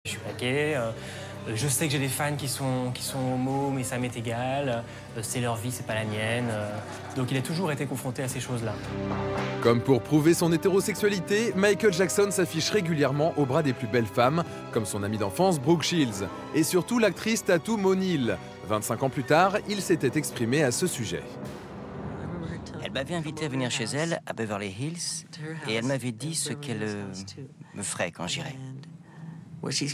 Je suis pas gay, je sais que j'ai des fans qui sont homo, mais ça m'est égal. C'est leur vie, c'est pas la mienne. Donc il a toujours été confronté à ces choses-là. Comme pour prouver son hétérosexualité, Michael Jackson s'affiche régulièrement au bras des plus belles femmes, comme son amie d'enfance Brooke Shields, et surtout l'actrice Tatum O'Neal. 25 ans plus tard, il s'était exprimé à ce sujet. Elle m'avait invité à venir chez elle, à Beverly Hills, et elle m'avait dit ce qu'elle me ferait quand j'irais. J'y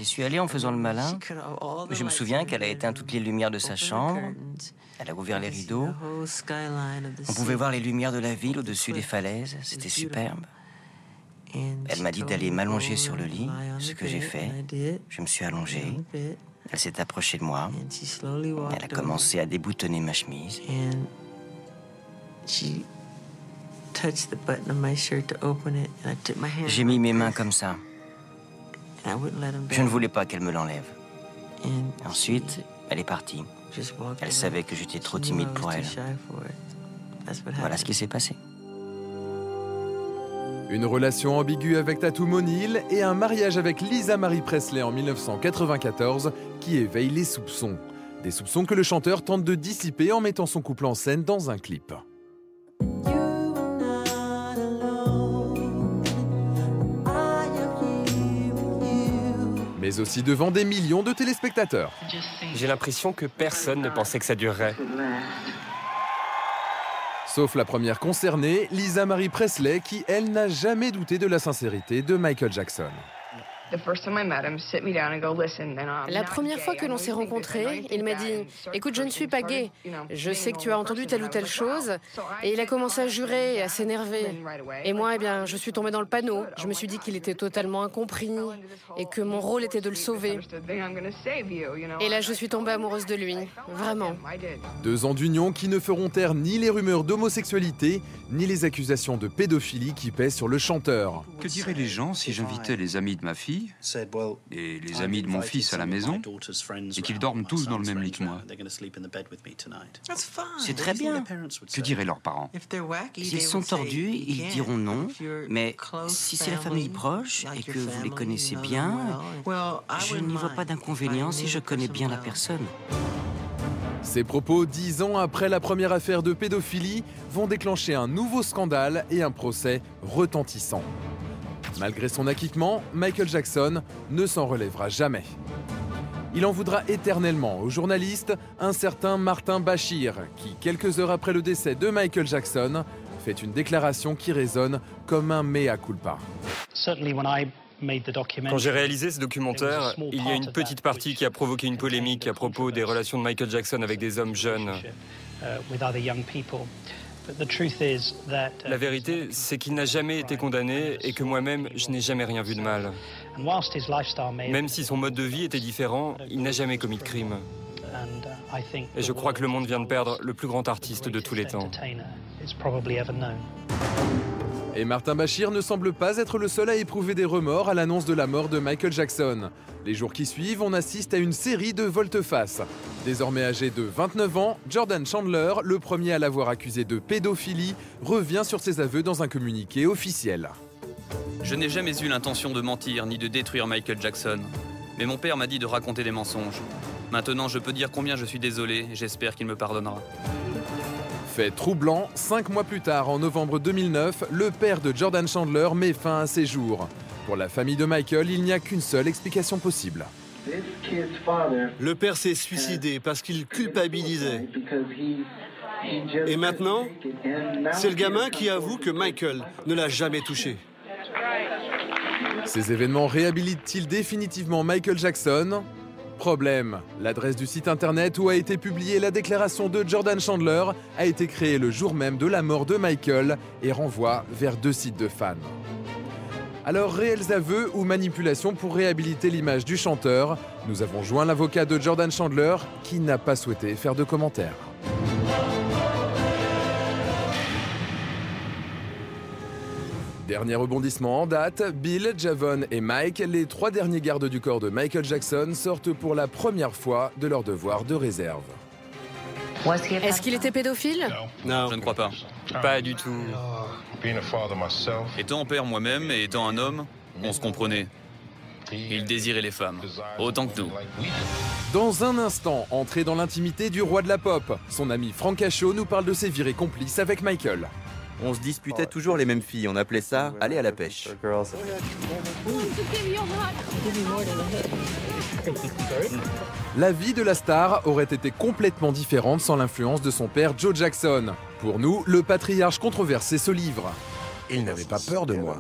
suis allé en faisant le malin. Je me souviens qu'elle a éteint toutes les lumières de sa chambre. Elle a ouvert les rideaux. On pouvait voir les lumières de la ville au-dessus des falaises. C'était superbe. Elle m'a dit d'aller m'allonger sur le lit, ce que j'ai fait. Je me suis allongé. Elle s'est approchée de moi. Elle a commencé à déboutonner ma chemise. J'ai mis mes mains comme ça. Je ne voulais pas qu'elle me l'enlève. Ensuite, elle est partie. Elle savait que j'étais trop timide pour elle. Voilà ce qui s'est passé. Une relation ambiguë avec Tatum O'Neal et un mariage avec Lisa Marie Presley en 1994 qui éveille les soupçons. Des soupçons que le chanteur tente de dissiper en mettant son couple en scène dans un clip. Mais aussi devant des millions de téléspectateurs. J'ai l'impression que personne ne pensait que ça durerait. Sauf la première concernée, Lisa Marie Presley, qui, elle, n'a jamais douté de la sincérité de Michael Jackson. La première fois que l'on s'est rencontrés, il m'a dit « Écoute, je ne suis pas gay. Je sais que tu as entendu telle ou telle chose. » Et il a commencé à jurer et à s'énerver. Et moi, eh bien, je suis tombée dans le panneau. Je me suis dit qu'il était totalement incompris et que mon rôle était de le sauver. Et là, je suis tombée amoureuse de lui. Vraiment. 2 ans d'union qui ne feront taire ni les rumeurs d'homosexualité, ni les accusations de pédophilie qui pèsent sur le chanteur. Que diraient les gens si j'invitais les amis de ma fille et les amis de mon fils à la maison et qu'ils dorment tous dans le même lit que moi? C'est très bien. Que diraient leurs parents? S'ils sont tordus, ils diront non. Mais si c'est la famille proche et que vous les connaissez bien, je n'y vois pas d'inconvénient si je connais bien la personne. Ces propos, 10 ans après la première affaire de pédophilie, vont déclencher un nouveau scandale et un procès retentissant. Malgré son acquittement, Michael Jackson ne s'en relèvera jamais. Il en voudra éternellement au journaliste, un certain Martin Bashir, qui, quelques heures après le décès de Michael Jackson, fait une déclaration qui résonne comme un mea culpa. Quand j'ai réalisé ce documentaire, il y a une petite partie qui a provoqué une polémique à propos des relations de Michael Jackson avec des hommes jeunes. La vérité, c'est qu'il n'a jamais été condamné et que moi-même, je n'ai jamais rien vu de mal. Même si son mode de vie était différent, il n'a jamais commis de crime. Et je crois que le monde vient de perdre le plus grand artiste de tous les temps. Et Martin Bashir ne semble pas être le seul à éprouver des remords à l'annonce de la mort de Michael Jackson. Les jours qui suivent, on assiste à une série de volte-face. Désormais âgé de 29 ans, Jordan Chandler, le premier à l'avoir accusé de pédophilie, revient sur ses aveux dans un communiqué officiel. Je n'ai jamais eu l'intention de mentir ni de détruire Michael Jackson. Mais mon père m'a dit de raconter des mensonges. Maintenant, je peux dire combien je suis désolé et j'espère qu'il me pardonnera. Fait troublant, 5 mois plus tard, en novembre 2009, le père de Jordan Chandler met fin à ses jours. Pour la famille de Michael, il n'y a qu'une seule explication possible. Le père s'est suicidé parce qu'il culpabilisait. Et maintenant, c'est le gamin qui avoue que Michael ne l'a jamais touché. Ces événements réhabilitent-ils définitivement Michael Jackson ? Problème, l'adresse du site internet où a été publiée la déclaration de Jordan Chandler a été créée le jour même de la mort de Michael et renvoie vers 2 sites de fans. Alors, réels aveux ou manipulations pour réhabiliter l'image du chanteur? Nous avons joint l'avocat de Jordan Chandler qui n'a pas souhaité faire de commentaires. Dernier rebondissement en date, Bill, Javon et Mike, les 3 derniers gardes du corps de Michael Jackson, sortent pour la première fois de leur devoir de réserve. Est-ce qu'il était pédophile? Non. Je ne crois pas. Pas du tout. Étant père moi-même et étant un homme, On se comprenait. Il désirait les femmes, autant que nous. Dans un instant, entré dans l'intimité du roi de la pop, son ami Frank Cachot nous parle de ses virées complices avec Michael. On se disputait toujours les mêmes filles, on appelait ça « aller à la pêche ». La vie de la star aurait été complètement différente sans l'influence de son père Joe Jackson. Pour nous, le patriarche controversé se livre. Il n'avait pas peur de moi.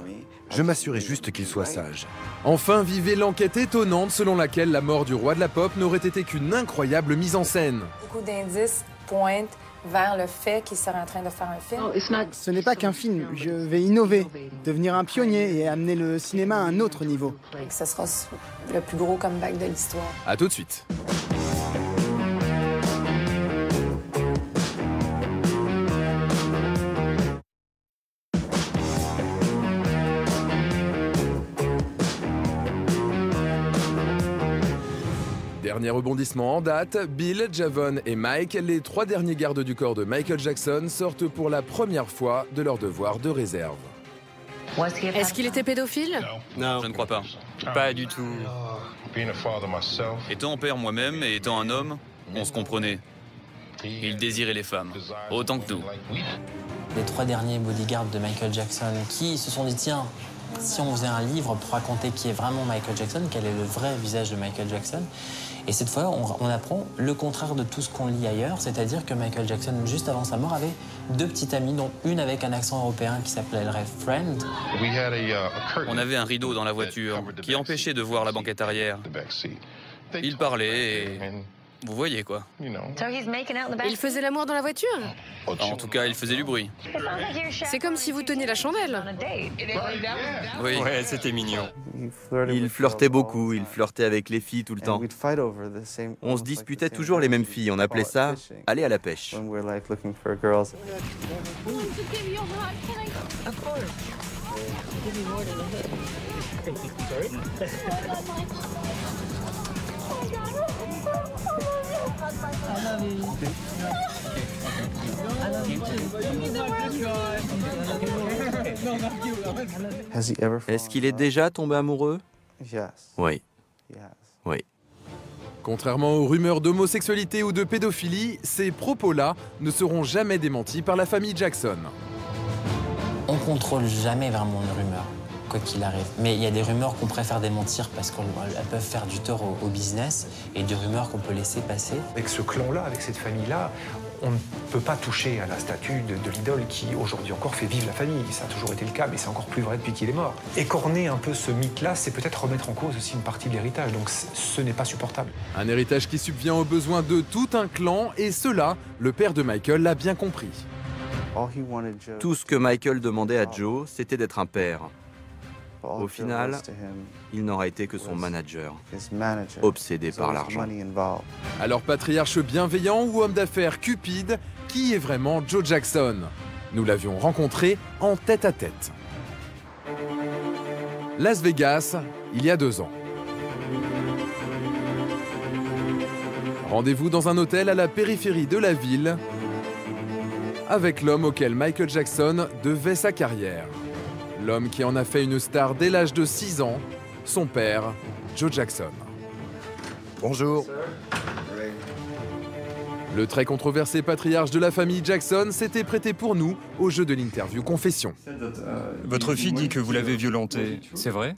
Je m'assurais juste qu'il soit sage. Enfin, vivez l'enquête étonnante selon laquelle la mort du roi de la pop n'aurait été qu'une incroyable mise en scène. Beaucoup d'indices pointent vers le fait qu'il serait en train de faire un film. Ce n'est pas qu'un film, je vais innover, devenir un pionnier et amener le cinéma à un autre niveau. Et que ce sera le plus gros comeback de l'histoire. À tout de suite. Dernier rebondissement en date, Bill, Javon et Mike, les 3 derniers gardes du corps de Michael Jackson, sortent pour la première fois de leur devoir de réserve. Est-ce qu'il était pédophile? Non, je ne crois pas. Pas du tout. Étant père moi-même et étant un homme, on se comprenait. Il désirait les femmes, autant que nous. Les 3 derniers bodyguards de Michael Jackson qui se sont dit, tiens, si on faisait un livre pour raconter qui est vraiment Michael Jackson, quel est le vrai visage de Michael Jackson. Et cette fois, on apprend le contraire de tout ce qu'on lit ailleurs, c'est-à-dire que Michael Jackson, juste avant sa mort, avait 2 petites amies, dont une avec un accent européen qui s'appellerait Friend. On avait un rideau dans la voiture qui empêchait de voir la banquette arrière. Il parlait et... Vous voyez quoi. Il faisait l'amour dans la voiture? En tout cas, il faisait du bruit. C'est comme si vous teniez la chandelle. Oui, ouais, c'était mignon. Il flirtait beaucoup, il flirtait avec les filles tout le temps. On se disputait toujours les mêmes filles, on appelait ça « aller à la pêche ». Est-ce qu'il est déjà tombé amoureux? Oui. Oui. Contrairement aux rumeurs d'homosexualité ou de pédophilie, ces propos-là ne seront jamais démentis par la famille Jackson. On contrôle jamais vraiment une rumeur, quoi qu'il arrive. Mais il y a des rumeurs qu'on préfère démentir parce qu'elles peuvent faire du tort au business et des rumeurs qu'on peut laisser passer. Avec ce clan-là, avec cette famille-là, on ne peut pas toucher à la statue de l'idole qui, aujourd'hui encore, fait vivre la famille. Ça a toujours été le cas, mais c'est encore plus vrai depuis qu'il est mort. Écorner un peu ce mythe-là, c'est peut-être remettre en cause aussi une partie de l'héritage, donc ce n'est pas supportable. Un héritage qui subvient aux besoins de tout un clan, et cela, le père de Michael l'a bien compris. Tout ce que Michael demandait à Joe, c'était d'être un père. Au final, il n'aura été que son manager, obsédé par l'argent. Alors patriarche bienveillant ou homme d'affaires cupide, qui est vraiment Joe Jackson? Nous l'avions rencontré en tête-à-tête. Las Vegas, il y a 2 ans. Rendez-vous dans un hôtel à la périphérie de la ville, avec l'homme auquel Michael Jackson devait sa carrière. L'homme qui en a fait une star dès l'âge de 6 ans, son père, Joe Jackson. Bonjour. Le très controversé patriarche de la famille Jackson s'était prêté pour nous au jeu de l'interview confession. Votre fille dit que vous l'avez violentée, c'est vrai?